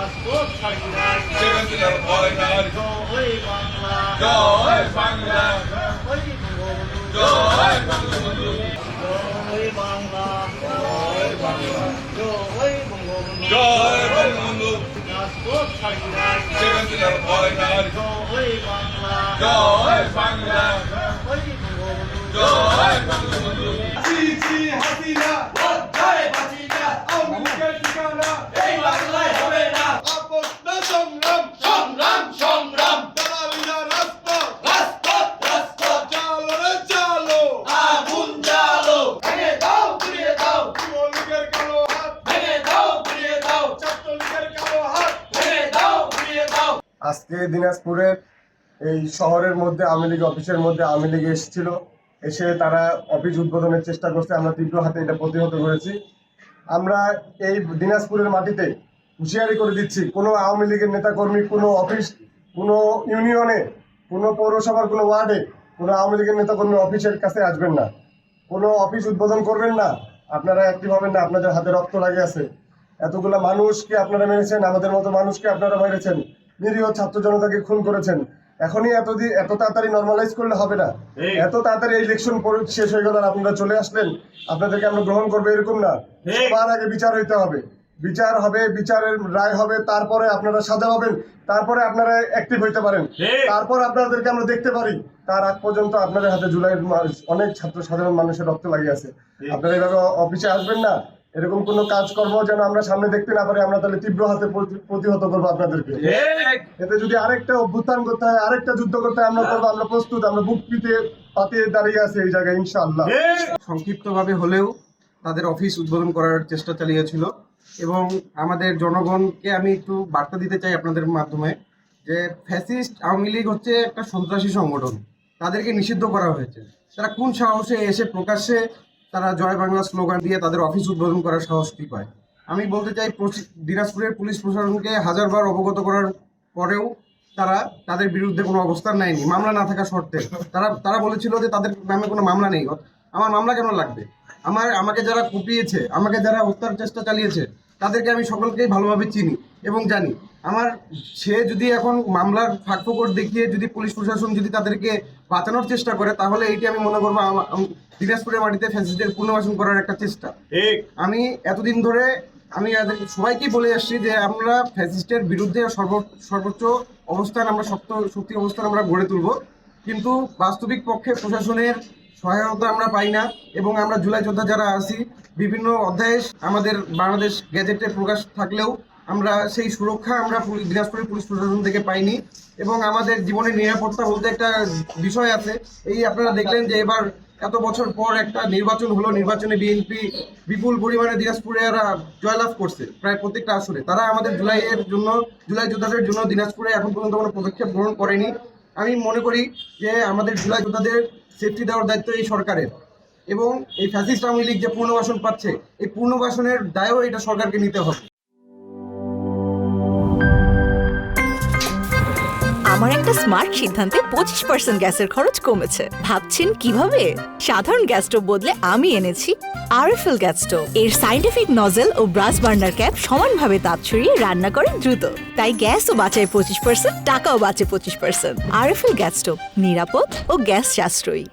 রাজপথ ছাড়ি নাই, শেখ হাসিনার ভয় নাই। জয় বাংলা, জয় বাংলা, জয় বঙ্গবন্ধু, জয় বঙ্গবন্ধু, জয় বাংলা, জয় বাংলা, জয় বঙ্গবন্ধু, জয় বঙ্গবন্ধু। রাজপথ ছাড়ি নাই, শেখ হাসিনার ভয় নাই। জয় বাংলা, জয় বাংলা, জয় বঙ্গবন্ধু, জয় বঙ্গবন্ধু। চিঠি হাসিনা কোথায় বাঁচি না, আওয়ামী লীগের ঠিকানা এই বাংলায় হবে না। আপস না সংগ্রাম সংগ্রাম সংগ্রাম, দালালিরা রাজপথ রাজপথ রাজপথ, চালো রে চালো আগুন জ্বালো, ভেঙে দাও পুড়িয়ে দাও, যুবলীগের কালো হাত ভেঙে দাও পুড়িয়ে দাও, ছাত্রলীগের কালো হাত ভেঙে দাও পুড়িয়ে দাও। আজকে দিনাজপুরের এই শহরের মধ্যে আওয়ামী লীগ অফিসের মধ্যে আওয়ামী লীগ এসেছিল, এসে তারা অফিস উদ্বোধনের চেষ্টা করছে। আমরা তীব্র হাতে এটা প্রতিহত করেছি। আমরা এই দিনাজপুরের মাটিতে হুঁশিয়ারি করে দিচ্ছি, কোনো আওয়ামী লীগের নেতাকর্মী কোনো অফিস, কোনো ইউনিয়নে, কোনো পৌরসভার কোনো ওয়ার্ডে কোনো আওয়ামী লীগের নেতাকর্মী অফিসের কাছে আসবেন না, কোনো অফিস উদ্বোধন করবেন না। আপনারা অ্যাক্টিভ হবেন না, আপনাদের হাতে রক্ত লাগে আছে। এতগুলা মানুষকে আপনারা মেরেছেন, আমাদের মতো মানুষকে আপনারা মেরেছেন, নিরীহ ছাত্র জনতাকে খুন করেছেন। এখনই এত তাড়াতাড়ি নর্মালাইজ করলে হবে না। এত তাড়াতাড়ি ইলেকশন শেষ হয়ে গেল আর আপনারা চলে আসলেন, আপনাদেরকে আমরা গ্রহণ করবো এরকম না। সবার আগে বিচার হইতে হবে, বিচার হবে, বিচারের রায় হবে, তারপরে আপনারা সাজা পাবেন, তারপরে আপনারা অ্যাক্টিভ হইতে পারেন, তারপর আপনাদেরকে আমরা দেখতে পারি। তার আগ পর্যন্ত আপনাদের হাতে জুলাইয়ের অনেক ছাত্র সাধারণ মানুষের রক্ত লাগিয়ে আছে। আপনারা এইভাবে অফিসে আসবেন না, এরকম কোনো কাজকর্ম যেন আমরা সামনে দেখতে না পারি, আমরা তাহলে তীব্র হাতে প্রতিহত করবো আপনাদেরকে। এতে যদি আরেকটা অভ্যুত্থান করতে হয়, আরেকটা যুদ্ধ করতে হয়, আমরা করবো, আমরা প্রস্তুত, আমরা বুক পাতিয়ে দাঁড়িয়ে আছি এই জায়গায় ইনশাআল্লাহ। সংক্ষিপ্তভাবে হলেও তাদের অফিস উদ্বোধন করার চেষ্টা চালিয়েছিল এবং আমাদের জনগণকে আমি একটু বার্তা দিতে চাই আপনাদের মাধ্যমে যে ফ্যাসিস্ট আওয়ামী লীগ হচ্ছে একটা সন্ত্রাসী সংগঠন, তাদেরকে নিষিদ্ধ করা হয়েছে। তারা কোন সাহসে এসে প্রকাশ্যে তারা জয় বাংলা স্লোগান দিয়ে তাদের অফিস উদ্বোধন করার সাহস কি পায়? আমি বলতে চাই দিনাজপুরের পুলিশ প্রশাসনকে হাজারবার অবগত করার পরেও তারা তাদের বিরুদ্ধে কোনো অবস্থান নেয়নি, মামলা না থাকা শর্তে। তারা বলেছিল যে তাদের নামে কোনো মামলা নেই। আমার মামলা কেন লাগবে? আমাকে যারা কুপিয়েছে, আমাকে যারা হত্যার চেষ্টা চালিয়েছে, তাদেরকে আমি সকলকেই ভালোভাবে চিনি এবং জানি। সে যদি এখন মামলার ফাঁকফোকর দেখিয়ে যদি পুলিশ প্রশাসন যদি তাদেরকে বাঁচানোর চেষ্টা করে, তাহলে এইটি আমি মনে করবো দিনাজপুরের মাটিতে ফ্যাসিস্টদের পুনর্বাসন করার একটা চেষ্টা। আমি এতদিন ধরে আমি সবাইকেই বলে আসছি যে আমরা ফ্যাসিস্টের বিরুদ্ধে সর্বোচ্চ অবস্থান, আমরা শক্তি অবস্থান আমরা গড়ে তুলব, কিন্তু বাস্তবিক পক্ষে প্রশাসনের সহায়তা আমরা পাই না। এবং আমরা জুলাই যোদ্ধা যারা আছি, বিভিন্ন অধ্যায়ে আমাদের বাংলাদেশ গ্যাজেটে প্রকাশ থাকলেও আমরা সেই সুরক্ষা আমরা দিনাজপুরের পুলিশ প্রশাসন থেকে পাইনি। এবং আমাদের জীবনের নিরাপত্তা বলতে একটা বিষয় আছে। এই আপনারা দেখলেন যে এবার এত বছর পর একটা নির্বাচন হলো, নির্বাচনে বিএনপি বিপুল পরিমাণে দিনাজপুরে জয়লাভ করছে প্রায় প্রত্যেকটা আসরে। তারা আমাদের জুলাই যোদ্ধাদের জন্য দিনাজপুরে এখন পর্যন্ত কোনো পদক্ষেপ গ্রহণ করেনি। আমি মনে করি যে আমাদের জুলাই যোদ্ধাদের সেফটি দেওয়ার দায়িত্ব এই সরকারের, এবং এই ফ্যাসিস্ট আওয়ামী লীগ যে পুনর্বাসন পাচ্ছে, এই পুনর্বাসনের দায়ও এটা সরকারকে নিতে হবে। আমার একটা স্মার্ট সিদ্ধান্তে 25% গ্যাসের খরচ কমেছে। ভাবছেন কিভাবে? সাধারণ গ্যাস স্টোভ বদলে আমি এনেছি আরএফএল গ্যাস স্টোভ। এর সাইন্টিফিক নজল ও ব্রাস বার্নার ক্যাপ সমানভাবে তাপ ছড়িয়ে রান্না করে দ্রুত, তাই গ্যাসও বাঁচায় 25%, টাকাও বাঁচে 25%। আরএফএল গ্যাস স্টোভ নিরাপদ ও গ্যাস সাশ্রয়ী।